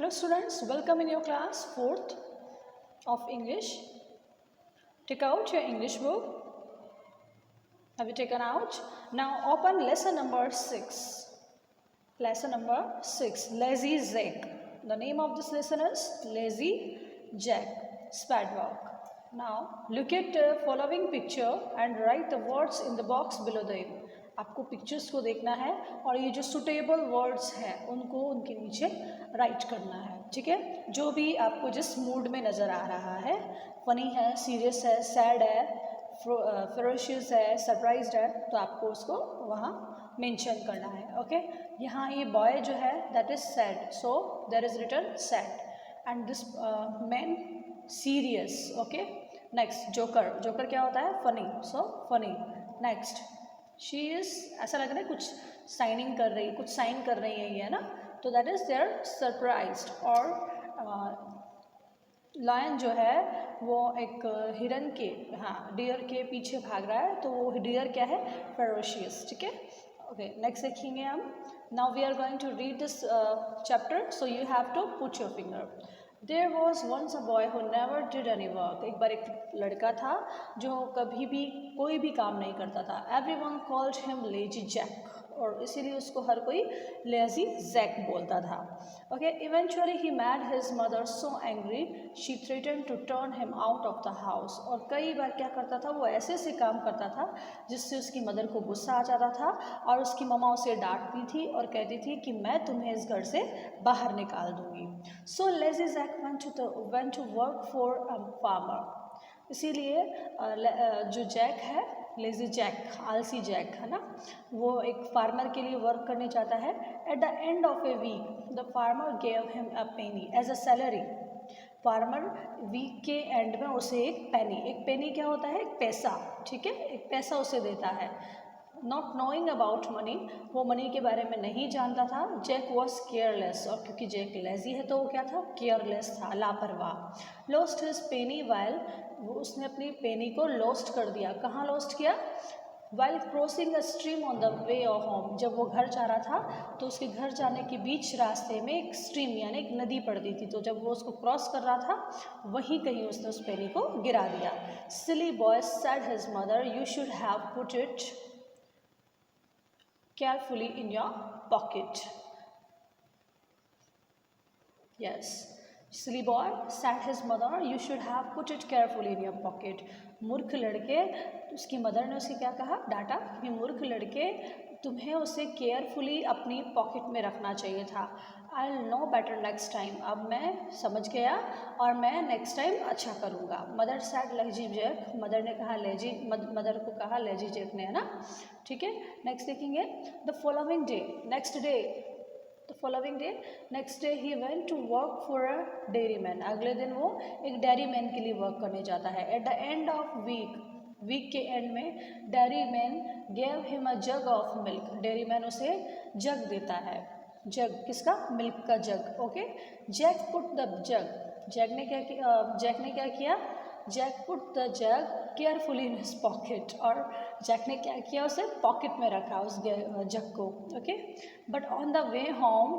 Hello students, welcome in your class 4th of English. Take out your English book. Have you taken out? Now open lesson number 6. Lesson number 6, Lazy Jack. The name of this lesson is Lazy Jack, Spade Walk. Now look at the following picture and write the words in the box below them. आपको pictures को देखना है और ये जो suitable words हैं उनको उनके नीचे राइट करना है, ठीक है। जो भी आपको जिस मूड में नज़र आ रहा है, फनी है, सीरियस है, सैड है, फेरोशियस है, सरप्राइज्ड है, तो आपको उसको वहाँ मेंशन करना है, ओके। यहाँ ये बॉय जो है that is sad, so there is written sad and this man serious, okay. Next joker, joker क्या होता है? Funny, so funny. Next she is, ऐसा लग रहा है कुछ साइनिंग कर रही, कुछ साइन कर रही है ये, ना, तो दैट इज़ देयर सरप्राइज्ड। और लायन जो है वो एक हिरन के, हाँ, डियर के पीछे भाग रहा है, तो वो डियर क्या है? फेरोशियस, ठीक है। ओके, नेक्स्ट देखेंगे हम। Now we are going to read this chapter, so you have to put your finger. There was once a boy who never did any work. एक बार एक लड़का था जो कभी भी कोई भी काम नहीं करता था। Everyone called him lazy Jack, और इसीलिए उसको हर कोई लेजी जैक बोलता था, okay. Eventually he made his mother so angry she threaten to turn him out of the house. और कई बार क्या करता था, वो ऐसे ऐसे काम करता था जिससे उसकी मदर को गुस्सा आ जाता था, और उसकी मम्मा उसे डांटती थी और कहती थी कि मैं तुम्हें इस घर से बाहर निकाल दूंगी। So lazy Jack went to work for a farmer. इसीलिए जो जैक है, लेजी जैक, आलसी जैक है ना, वो एक फार्मर के लिए वर्क करने जाता है। At the end of a week the farmer gave him a penny as a salary. Farmer week के एंड में उसे एक पेनी क्या होता है? एक पैसा, ठीक है, एक पैसा उसे देता है। नॉट नोइंग अबाउट मनी, वो मनी के बारे में नहीं जानता था। जैक वॉज केयरलेस, और क्योंकि जैक लेजी है तो वो क्या था? केयरलेस था, लापरवाह। लॉस्ट हिज पेनी वाइल, वो उसने अपनी पेनी को लॉस्ट कर दिया। कहाँ लॉस्ट किया? While crossing a stream on the way of home, जब वो घर जा रहा था तो उसके घर जाने के बीच रास्ते में एक स्ट्रीम यानी एक नदी पड़ती थी, तो जब वो उसको क्रॉस कर रहा था वहीं कहीं उसने उस पेनी को गिरा दिया। Silly boy said his mother you should have put it carefully in your pocket. Yes, silly boy said his mother you should have put it carefully in your pocket. मूर्ख लड़के, उसकी मदर ने उसे क्या कहा? डांटा कि मूर्ख लड़के, तुम्हें उसे केयरफुली अपनी पॉकेट में रखना चाहिए था। I will know better next time, अब मैं समझ गया और मैं नेक्स्ट टाइम अच्छा करूँगा। Mother said lazy Jack, mother ने कहा लेजी, मदर को कहा लेजी जैक ने, है ना, ठीक है। नेक्स्ट देखेंगे। The following day, next day, the following day, next day he went to work for a dairyman. अगले दिन वो एक डेयरी मैन के लिए वर्क करने जाता है। At the end of week के एंड में dairy man gave him a jug of milk, dairy man उसे जग देता है। जग किसका? मिल्क का jug, okay. Jack put the jug, Jack ने क्या किया? Jack put the jug carefully in his pocket, और जैक ने क्या किया? उसे पॉकेट में रखा उस जग को, okay. But on the way home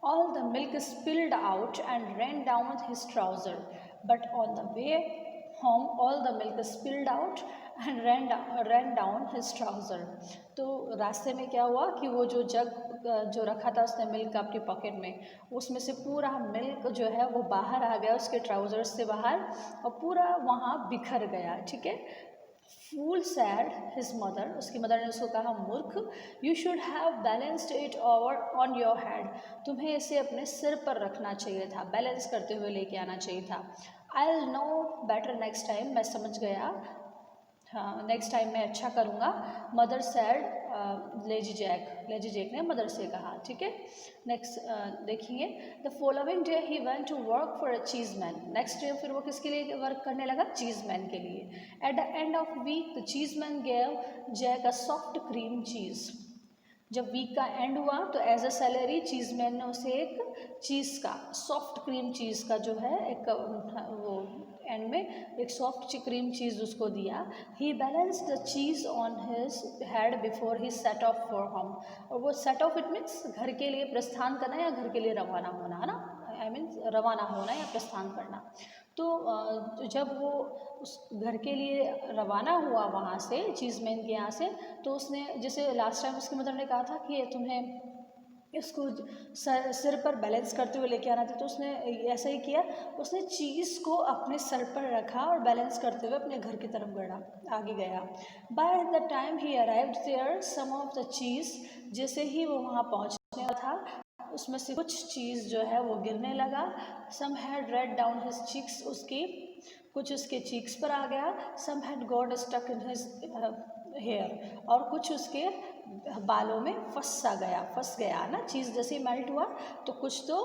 all the milk spilled out and ran down his trouser. But on the way home all the milk spilled out and ran down his trouser. तो रास्ते में क्या हुआ कि वो जो जग जो रखा था उसने मिल्क अपनी पॉकेट में, उसमें से पूरा मिल्क जो है वो बाहर आ गया उसके ट्राउजर्स से बाहर, और पूरा वहाँ बिखर गया, ठीक है। फूल सैड हिज मदर, उसकी मदर ने उसको कहा मूर्ख, you should have balanced it over on your head, तुम्हें इसे अपने सिर पर रखना चाहिए था, बैलेंस करते हुए लेके आना चाहिए था। I will know better next time, मैं समझ गया, हाँ, नेक्स्ट टाइम मैं अच्छा करूँगा। मदर सैड लेजी जैक ने मदर से कहा, ठीक है। नेक्स्ट देखिए। The following day he went to work for a cheese man, next day फिर वो किसके लिए वर्क करने लगा? चीज़ मैन के लिए। At the end of week the cheese man gave Jack a soft cream cheese. जब वीक का एंड हुआ तो एज अ सैलरी चीज़मैन ने उसे एक चीज़ का, सॉफ्ट क्रीम चीज़ का जो है एक वो एंड में एक सॉफ्ट क्रीम चीज़ उसको दिया। He balance the cheese on his head before he set off for home. और वो सेट ऑफ इट मीन्स घर के लिए प्रस्थान करना या घर के लिए रवाना होना, है ना, आई मीन रवाना होना या प्रस्थान करना। तो जब वो उस घर के लिए रवाना हुआ वहाँ से चीज़मैन के यहाँ से, तो उसने, जैसे लास्ट टाइम उसकी मदर ने कहा था कि तुम्हें इसको सिर पर बैलेंस करते हुए लेके आना था, तो उसने ऐसा ही किया। उसने चीज़ को अपने सर पर रखा और बैलेंस करते हुए अपने घर की तरफ बढ़ा, आगे गया। By the time he arrived there some of the cheese, जैसे ही वो वहाँ पहुँचने था उसमें से कुछ चीज़ जो है वो गिरने लगा। Some had red down his cheeks, उसकी कुछ उसके चीक्स पर आ गया। Some had got stuck in his hair, और कुछ उसके बालों में फंस गया ना, चीज़ जैसे मेल्ट हुआ तो कुछ तो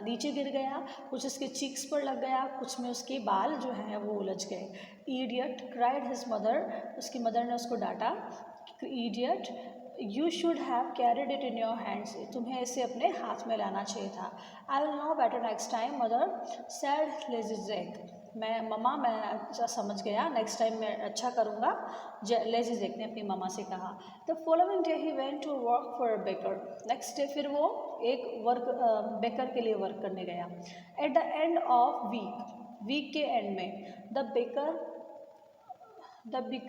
नीचे गिर गया, कुछ उसके चीक्स पर लग गया, कुछ में उसके बाल जो हैं वो उलझ गए। ईडियट क्राइड हिज मदर, उसकी मदर ने उसको डांटा, idiot you should have carried it in your hands, तुम्हें इसे अपने हाथ में लाना चाहिए था। I will know better next time mother said lazy Jack, मैं अच्छा समझ गया, नेक्स्ट टाइम मैं अच्छा करूँगा, लेजिजेक ने अपनी मम्मा से कहा। The following day he went to work for a baker, next day फिर वो एक बेकर के लिए वर्क करने गया। At the end of week के एंड में the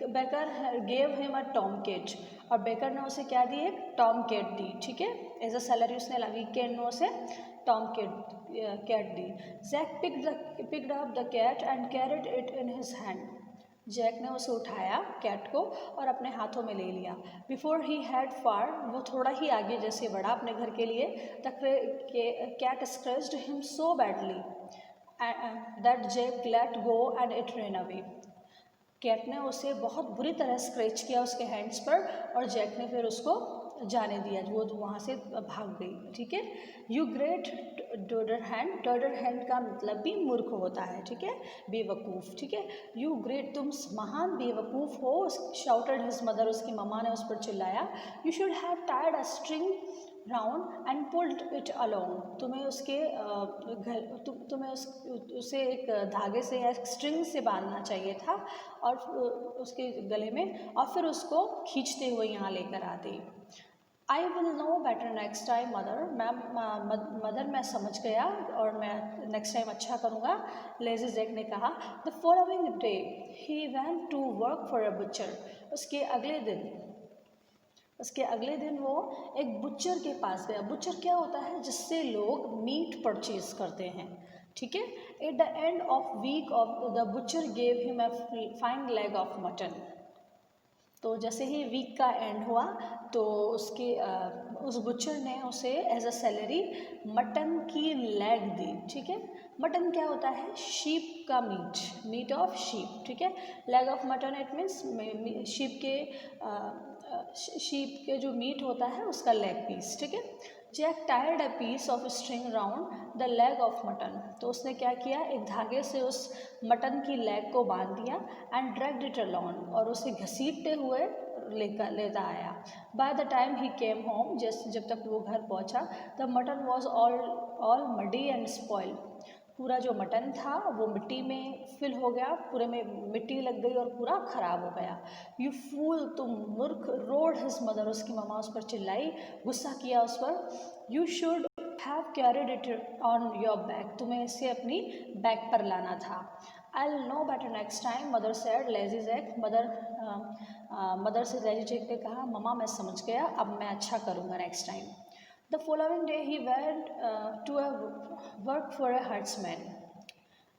baker gave him a tomcat, और बेकर ने उसे क्या दी, एक टॉम केट दी, ठीक है, एज अ सैलरी उसने वीक के एंड में उसे टॉम कैट दी। Jack picked up the cat and carried it in his hand, Jack ने उसे उठाया कैट को और अपने हाथों में ले लिया। बिफोर ही हैड फार, वो थोड़ा ही आगे जैसे बढ़ा अपने घर के लिए, the cat scratched him so badly that Jack let go and it run away, cat ने उसे बहुत बुरी तरह स्क्रैच किया उसके हैंड्स पर, और जैक ने फिर उसको जाने दिया, वो वहाँ से भाग गई, ठीक है। यू ग्रेट डोडर हैंड का मतलब भी मूर्ख होता है, ठीक है, बेवकूफ़, ठीक है। यू ग्रेट, तुम महान बेवकूफ़ हो, शाउटेड हिज मदर, उसकी मम्मा ने उस पर चिल्लाया। You should have Tide a string round and pulled it along, तुम्हें उसके तुम्हें उसे एक धागे से या स्ट्रिंग से बांधना चाहिए था और उसके गले में, और फिर उसको खींचते हुए यहाँ लेकर आते। I will know better next time mother मैं समझ गया और मैं नेक्स्ट टाइम अच्छा करूँगा, लेजिजेक ने कहा। The following day he went to work for a butcher, उसके अगले दिन वो एक बुचर के पास गया। बुचर क्या होता है, जिससे लोग मीट परचेज करते हैं, ठीक है। At the end of week of the butcher gave him a fine leg of mutton, तो जैसे ही वीक का एंड हुआ तो उस बुचर ने उसे एज अ सैलरी मटन की लेग दी, ठीक है। मटन क्या होता है, शीप का मीट ऑफ शीप, ठीक है। Leg of mutton it means sheep के जो मीट होता है उसका लेग पीस, ठीक है। Jack tired a piece of string round the leg of mutton, तो उसने क्या किया, एक धागे से उस मटन की लेग को बांध दिया, एंड ड्रैग्ड इट अलोंग, और उसे घसीटते हुए लेता आया। Bye the time he came home, जब तक वो घर पहुंचा, the mutton was all muddy and spoil, पूरा जो मटन था वो मिट्टी में फिल हो गया, पूरे में मिट्टी लग गई और पूरा ख़राब हो गया। यू फूल, तुम मूर्ख, रोड हिज मदर, उसकी मम्मा उस पर चिल्लाई, गुस्सा किया उस पर। You should have carried it on your back, तुम्हें इसे अपनी बैक पर लाना था। I will know better next time mother said lazy Jack, mother से लेजिजेक ने कहा, मम्मा मैं समझ गया, अब मैं अच्छा करूँगा next time. The following day he went to a work for a herdsman,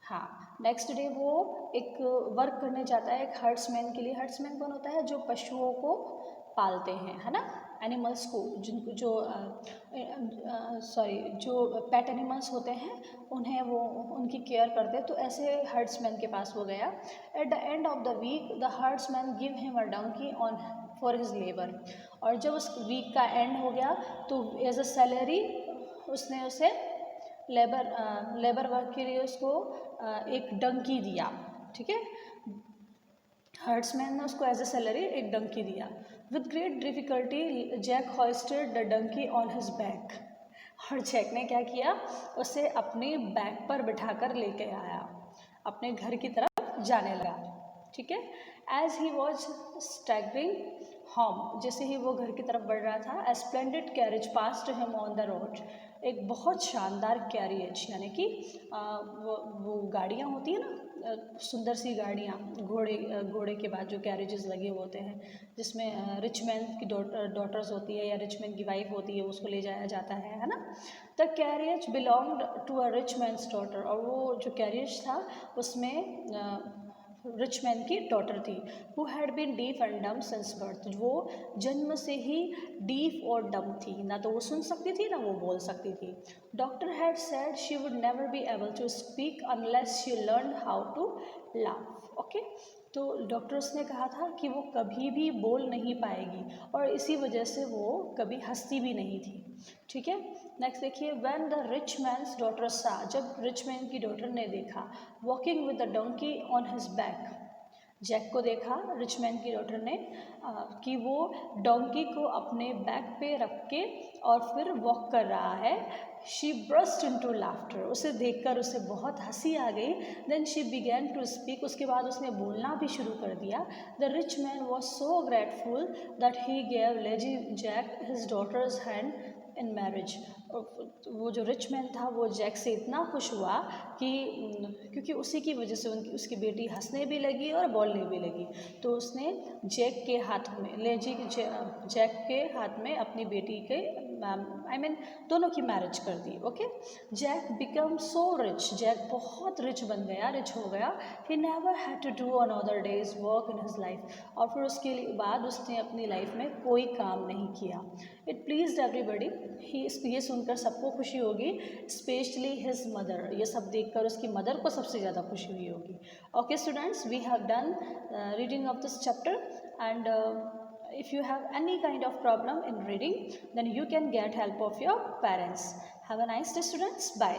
हाँ, नेक्स्ट डे वो एक वर्क करने जाता है एक हर्ट्समैन के लिए। हर्ट्समैन कौन होता है, जो पशुओं को पालते हैं, है ना, एनिमल्स को, जिनको जो पेट एनिमल्स होते हैं उन्हें वो उनकी केयर करते हैं, तो ऐसे हर्ट्समैन के पास वो गया। At the end of the week the herdsman give him a donkey on for his labour, और जब उस वीक का एंड हो गया तो एज अ सैलरी उसने उसे लेबर वर्क के लिए उसको एक डंकी दिया, ठीक है। हर्ट्समैन ने उसको एज ए सैलरी एक डंकी दिया। With great difficulty Jack hoisted the donkey on his back. और जैक ने क्या किया, उसे अपने बैक पर बिठाकर लेके आया, अपने घर की तरफ जाने लगा। ठीक है। As he was staggering home, जैसे ही वो घर की तरफ बढ़ रहा था, a splendid carriage passed him on the road. एक बहुत शानदार कैरियज, यानी कि वो गाड़ियाँ होती हैं ना, सुंदर सी गाड़ियाँ, घोड़े के बाद जो कैरेजेस लगे होते हैं, जिसमें रिच मैन की डॉटर्स होती है या रिच मैन की वाइफ होती है, उसको ले जाया जाता है ना। The carriage belonged to a rich man's daughter, और वो जो कैरियज था उसमें रिच मैन की डॉटर थी, who had been deaf and dumb since birth, वो जन्म से ही डीफ और डम थी, ना तो वो सुन सकती थी ना वो बोल सकती थी। Doctor had said she would never be able to speak unless she learn how to laugh. Okay, तो डॉक्टर्स ने कहा था कि वो कभी भी बोल नहीं पाएगी, और इसी वजह से वो कभी हंसती भी नहीं थी। ठीक है। नेक्स्ट देखिए, when the rich man's daughter saw, जब रिच मैन की डॉटर ने देखा, walking with the donkey on his back, Jack को देखा रिच मैन की डॉटर ने कि वो डोंकी को अपने बैक पे रख के और फिर वॉक कर रहा है, शी ब्रस्ट इनटू लाफ्टर, उसे देखकर उसे बहुत हंसी आ गई। Then she began to speak, उसके बाद उसने बोलना भी शुरू कर दिया। The rich man was so grateful that he gave lazy Jack his daughter's hand in marriage. वो जो रिच मैन था वो जैक से इतना खुश हुआ कि क्योंकि उसी की वजह से उसकी बेटी हंसने भी लगी और बोलने भी लगी, तो उसने जैक के हाथ में जैक के हाथ में अपनी बेटी के दोनों की मैरिज कर दी। Okay, Jack become so rich, Jack बहुत रिच बन गया, रिच हो गया। He never had to do another day's work in his life, और फिर उसके बाद उसने अपनी लाइफ में कोई काम नहीं किया। इट प्लीज्ड एवरीबडी, ये सुनकर सबको खुशी होगी, स्पेशली हिज मदर, ये सब देखकर उसकी मदर को सबसे ज़्यादा खुशी हुई होगी। Okay students, we have done reading of this chapter, and if you have any kind of problem in reading, then you can get help of your parents. Have a nice day students. Bye.